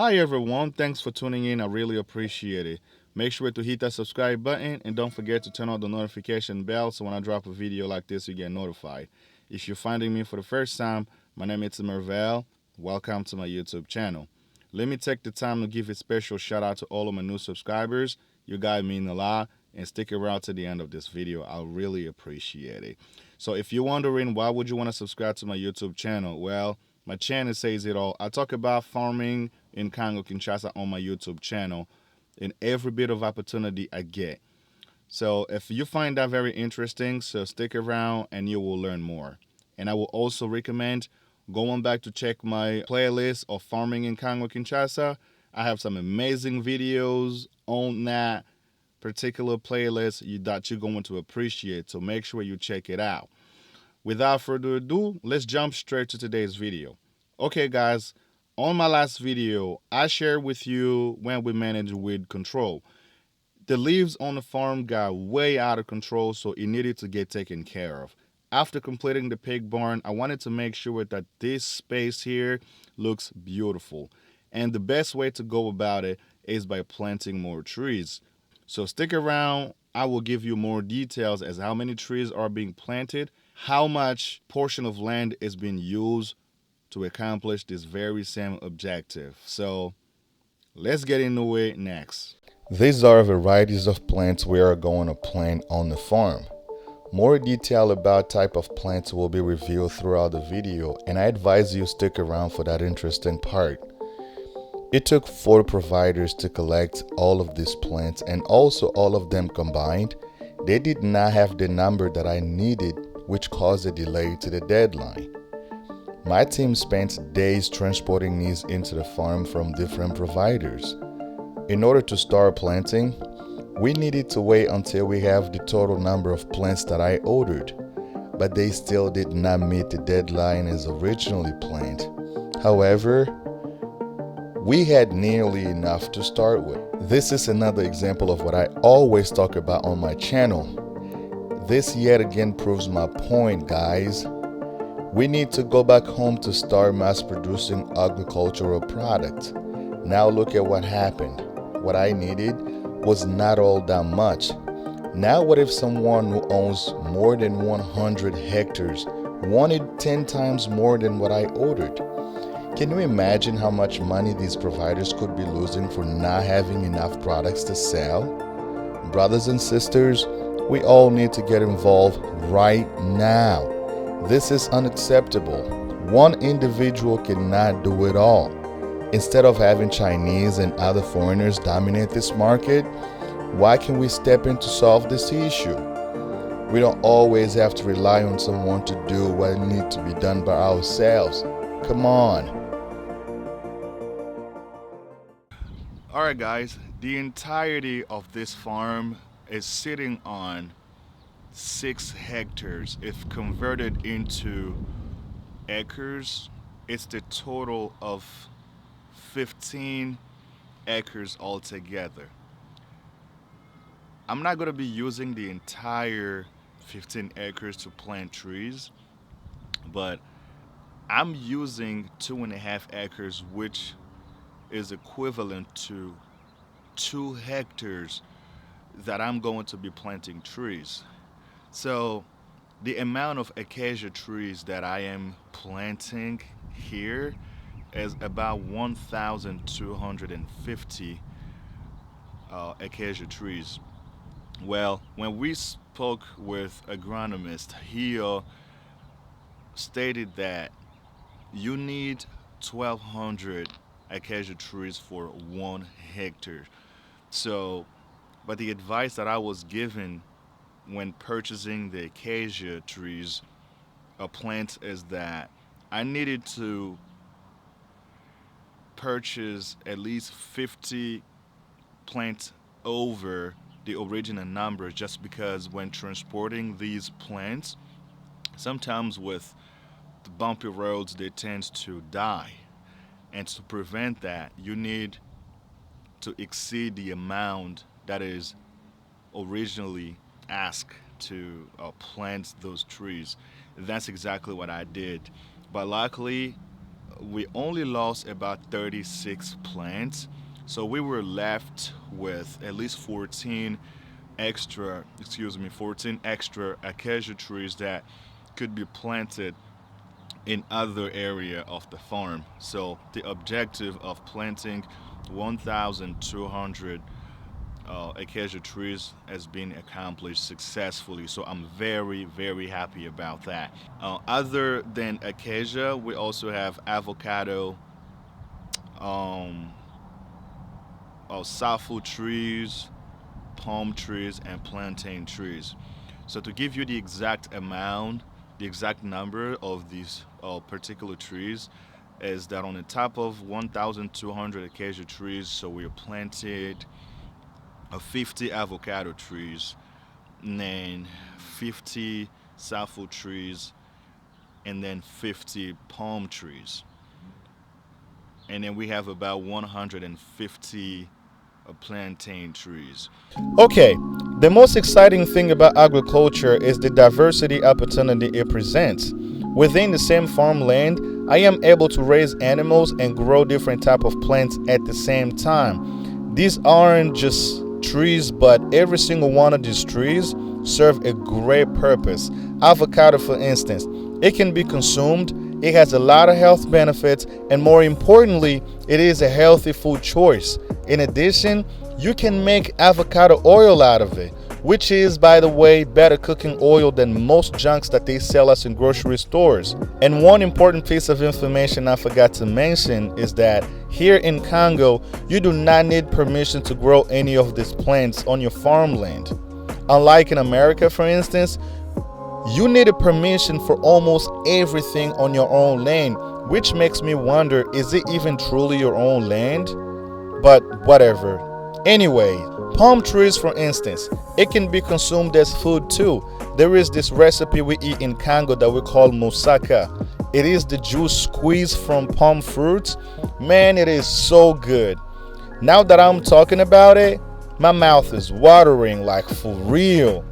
Hi everyone, thanks for tuning in. I really appreciate it. Make sure to hit that subscribe button and don't forget to turn on the notification bell so when I drop a video like this, you get notified. If you're finding me for the first time, my name is Mervel. Welcome to my YouTube channel. Let me take the time to give a special shout out to all of my new subscribers. You guys mean a lot and stick around to the end of this video. I really appreciate it. So if you're wondering why would you want to subscribe to my YouTube channel, well, my channel says it all. I talk about farming in Congo Kinshasa on my YouTube channel in every bit of opportunity I get. So if you find that very interesting, so stick around and you will learn more. And I will also recommend going back to check my playlist of farming in Congo Kinshasa. I have some amazing videos on that particular playlist that you're going to appreciate. So make sure you check it out. Without further ado, let's jump straight to today's video. Okay, guys, on my last video, I shared with you when we managed weed control. The leaves on the farm got way out of control, so it needed to get taken care of. After completing the pig barn, I wanted to make sure that this space here looks beautiful. And the best way to go about it is by planting more trees. So stick around. I will give you more details as how many trees are being planted, how much portion of land is being used to accomplish this very same objective. So let's get into it next. These are varieties of plants we are going to plant on the farm. More detail about type of plants will be revealed throughout the video, and I advise you stick around for that interesting part. It took 4 providers to collect all of these plants, and also all of them combined, they did not have the number that I needed, which caused a delay to the deadline. My team spent days transporting these into the farm from different providers. In order to start planting, we needed to wait until we have the total number of plants that I ordered, but they still did not meet the deadline as originally planned. However, we had nearly enough to start with. This is another example of what I always talk about on my channel. This yet again proves my point, guys. We need to go back home to start mass producing agricultural products. Now look at what happened. What I needed was not all that much. Now what if someone who owns more than 100 hectares wanted 10 times more than what I ordered? Can you imagine how much money these providers could be losing for not having enough products to sell? Brothers and sisters, we all need to get involved right now. This is unacceptable. One individual cannot do it all. Instead of having Chinese and other foreigners dominate this market, why can't we step in to solve this issue? We don't always have to rely on someone to do what needs to be done by ourselves. Come on. Alright guys, the entirety of this farm is sitting on 6 hectares. If converted into acres, it's the total of 15 acres altogether. I'm not going to be using the entire 15 acres to plant trees, but I'm using 2.5 acres, which is equivalent to 2 hectares that I'm going to be planting trees. So the amount of acacia trees that I am planting here is about 1,250 acacia trees. Well, when we spoke with agronomist, he stated that you need 1,200 acacia trees for 1 hectare. So, but the advice that I was given when purchasing the acacia trees, a plant, is that I needed to purchase at least 50 plants over the original number, just because when transporting these plants, sometimes with the bumpy roads, they tend to die. And to prevent that, you need to exceed the amount that is originally asked to plant those trees. That's exactly what I did. But luckily, we only lost about 36 plants. So we were left with at least 14 extra acacia trees that could be planted in other area of the farm. So the objective of planting 1,200 acacia trees has been accomplished successfully. So I'm very, very happy about that. Other than acacia, we also have avocado, um, safu trees, palm trees, and plantain trees. So to give you the exact amount, the exact number of these particular trees, is that on the top of 1,200 acacia trees, so we planted 50 avocado trees, and then 50 safu trees, and then 50 palm trees. And then we have about 150 plantain trees. Okay, the most exciting thing about agriculture is the diversity opportunity it presents. Within the same farmland, I am able to raise animals and grow different type of plants at the same time. These aren't just trees, but every single one of these trees serve a great purpose. Avocado, for instance, it can be consumed. It has a lot of health benefits, and more importantly, it is a healthy food choice. In addition, you can make avocado oil out of it, which is, by the way, better cooking oil than most junks that they sell us in grocery stores. And one important piece of information I forgot to mention is that here in Congo, you do not need permission to grow any of these plants on your farmland. Unlike in America, for instance, you need a permission for almost everything on your own land, which makes me wonder, is it even truly your own land? But whatever. Anyway, palm trees, for instance, it can be consumed as food too. There is this recipe we eat in Congo that we call moussaka. It is the juice squeezed from palm fruits. Man, it is so good. Now that I'm talking about it, my mouth is watering, like for real.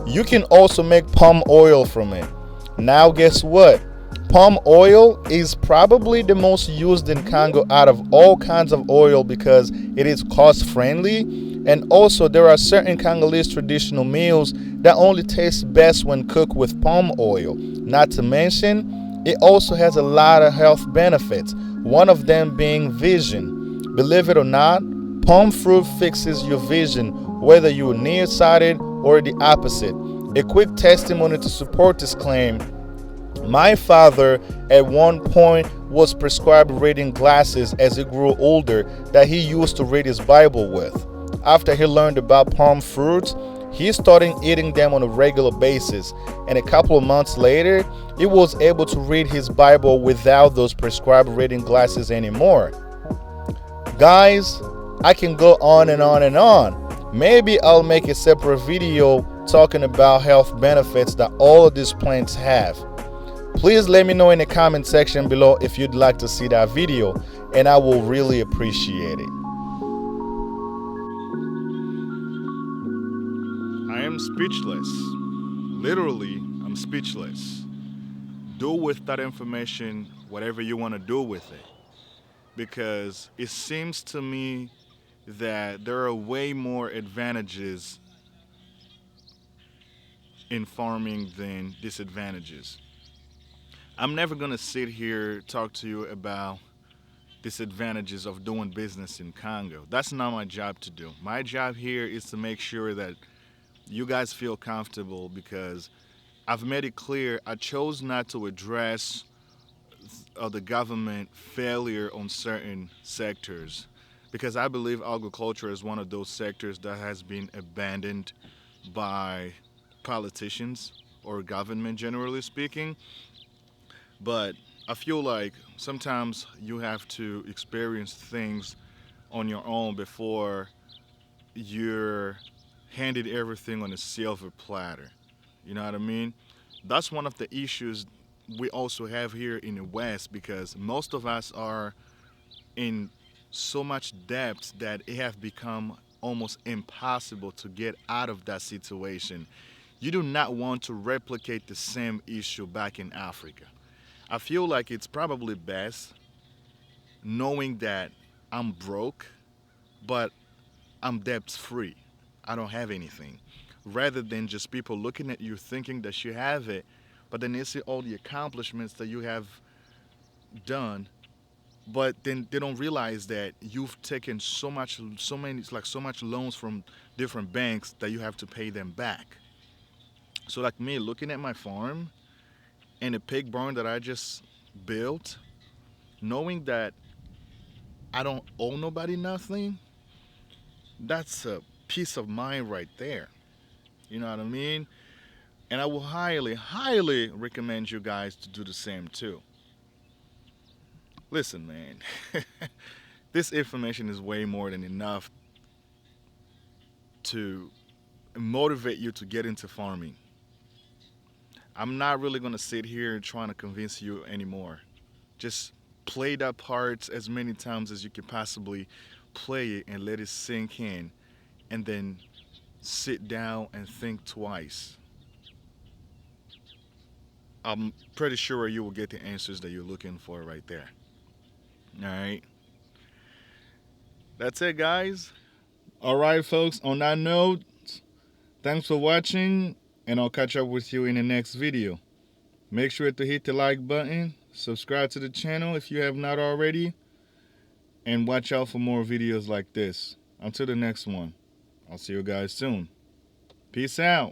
You can also make palm oil from it. Now guess what? Palm oil is probably the most used in Congo out of all kinds of oil because it is cost friendly, and also there are certain Congolese traditional meals that only taste best when cooked with palm oil. Not to mention, it also has a lot of health benefits, one of them being vision. Believe it or not, palm fruit fixes your vision whether you are nearsighted or the opposite. A quick testimony to support this claim: my father at one point was prescribed reading glasses as he grew older that he used to read his Bible with. After he learned about palm fruits, he started eating them on a regular basis, and a couple of months later, he was able to read his Bible without those prescribed reading glasses anymore. Guys, I can go on and on and on. Maybe I'll make a separate video talking about health benefits that all of these plants have. Please let me know in the comment section below if you'd like to see that video, and I will really appreciate it. I am speechless. Literally, I'm speechless. Do with that information whatever you want to do with it. Because it seems to me that there are way more advantages in farming than disadvantages. I'm never going to sit here talk to you about disadvantages of doing business in Congo. That's not my job to do. My job here is to make sure that you guys feel comfortable, because I've made it clear I chose not to address the government failure on certain sectors, because I believe agriculture is one of those sectors that has been abandoned by politicians or government, generally speaking. But I feel like sometimes you have to experience things on your own before you're handed everything on a silver platter. You know what I mean? That's one of the issues we also have here in the West, because most of us are in so much debt that it have become almost impossible to get out of that situation. You do not want to replicate the same issue back in Africa. I feel like it's probably best knowing that I'm broke, but I'm debt free. I don't have anything. Rather than just people looking at you thinking that you have it, but then they see all the accomplishments that you have done, but then they don't realize that you've taken so many, it's like so much loans from different banks that you have to pay them back. So like me looking at my farm and the pig barn that I just built, knowing that I don't owe nobody nothing, that's a peace of mind right there. You know what I mean? And I will highly, highly recommend you guys to do the same too. Listen, man, this information is way more than enough to motivate you to get into farming. I'm not really going to sit here and trying to convince you anymore. Just play that part as many times as you can possibly play it and let it sink in, and then sit down and think twice. I'm pretty sure you will get the answers that you're looking for right there. All right. That's it, guys. All right, folks. On that note, thanks for watching, and I'll catch up with you in the next video. Make sure to hit the like button, subscribe to the channel if you have not already, and watch out for more videos like this. Until the next one, I'll see you guys soon. Peace out.